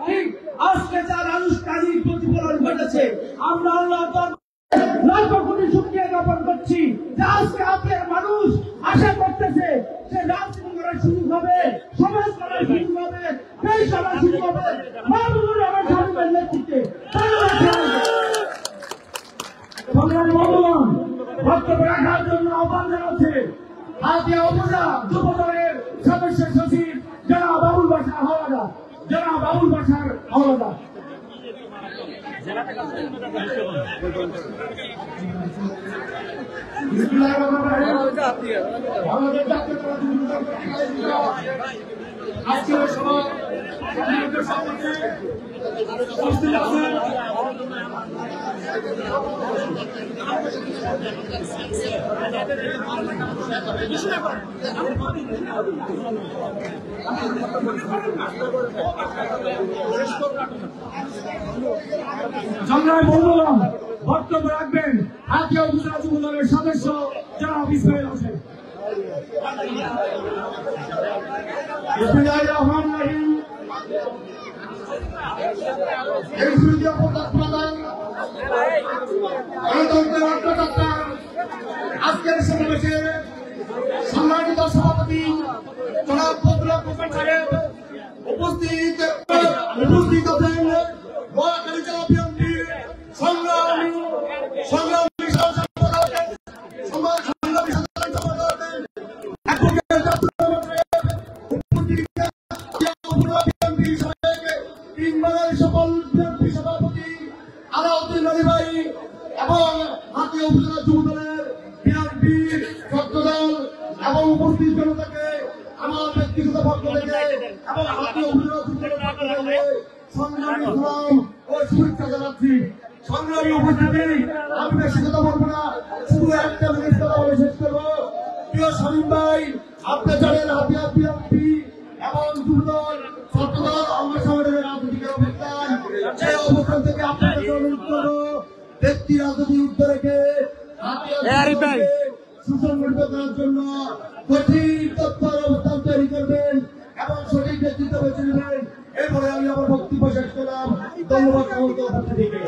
ঠিক আজকে যার আনুষ্ঠানিক প্রতিফলন ঘটেছে। আমরা আল্লাহ লাখ কোটি শুকরিয়া জ্ঞাপন করছি যে আজকে আপনার মানুষ আশা করতেছে যে রাজনীতি করার সুযোগ হবে, সমাজ করার সুযোগ হবে, দেশ করার সুযোগ হবে মাহবুবুর রহমান সাহেবের নেতৃত্বে। সংগ্রামী বন্ধুগণ, বক্তব্য রাখার জন্য আহ্বান জানাচ্ছে হাতিয়া উপজেলা যুবদলের সদস্য সচিব জনাব বাবুল বাশার হাওলাদার। জনাব বাবুল বাশার হাওলাদার। আজকের সভা উপস্থিত আছেন সংগ্রামী বন্ধুগণ, বক্তব্য রাখবেন হাতিয়া উপজেলা যুবদলের সদস্য জনাব ইসমাইল হোসেন। বিসমিল্লাহির রহমানির রহিম। এই সুযোগ প্রদান গণতন্ত্রের অগ্রযাত্রা আজকের সমাবেশে সম্মানিত সভাপতি জনাব ফজলুল হোসেন সাহেব উপস্থিত আছেন। নোয়াখালী জেলা বিএনপির সংগ্রামী সভাপতি আলাউদ্দিন আলী ভাই এবং হাতিয়া উপজেলা যুবদলের বিএনপির ছাত্রদল এবং উপস্থিত জনতাকে আমার ব্যক্তিগত পক্ষ থেকে এবং হাতিয়া উপজেলা যুবদলের পক্ষ থেকে সংগ্রামী সালাম ও শুভেচ্ছা জানাচ্ছি। সংগ্রামী উপস্থিতি, আমি বেশি কথা বলবো না, শুধু একটা মিনিট কথা বলে শেষ করবো। প্রিয় শামীম ভাই, আপনি জানেন হাতিয়া বিএনপি এবং যুবদল ছাত্রদল অঙ্গ সংগঠনের রাজনীতিকে অবস্থান, সেই অবস্থান থেকে আপনাকে অনুরোধ করবো ব্যক্তি রাজনীতি উঠতে রেখে সুসংগঠিত করার জন্য কঠিন তৎপর অবস্থান তৈরি করবেন এবং সঠিক নেতৃত্ব বেছে নেবেন। এরপরে আমি আমার বক্তব্য শেষ করলাম। ধন্যবাদ সমস্ত উপস্থিতিকে।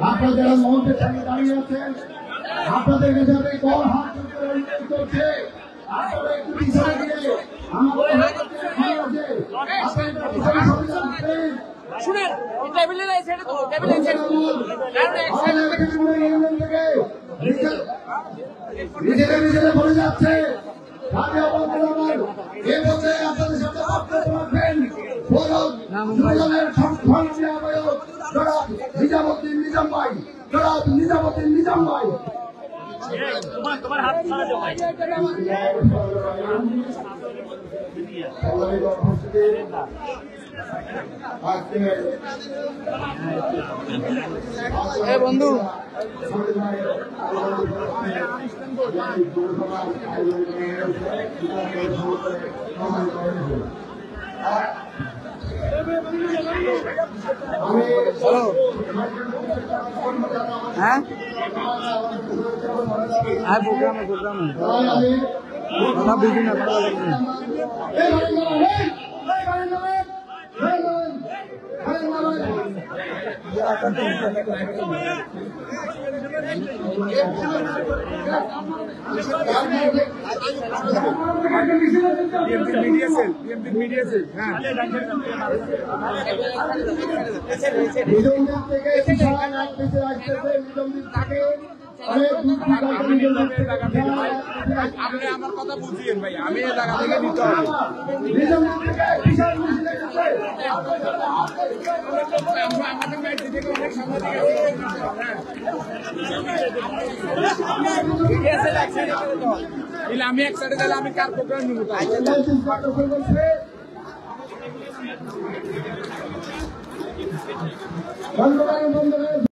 আপনারা যারা মঞ্চের সামনে দাঁড়িয়ে আছেন, আপনাদের কাছে আমি কল হাত করছে, আপনারা একটু পিছনে গিয়ে শুনেন, টেবিলে নাই ছেড়ে তো, টেবিলে ছেড়ে তো। নিজেরা বলে যাচ্ছে আপনাদের সাথে বক্তব্য রাখবেন নিজামুদ্দিন নিজাম ভাই। তোমার হাত ছাড়া যাও ভাই। বন্ধু হ্যাঁ প্রোগ্রামে বিভিন্ন মিডিয়া সেল হ্যাঁ আপনি আমার কথা বুঝিয়েন ভাই, আমি এই জায়গা থেকে নিতে হবে। আমি এক সাইডে গেলে আমি কার প্রোগ্রাম নিব।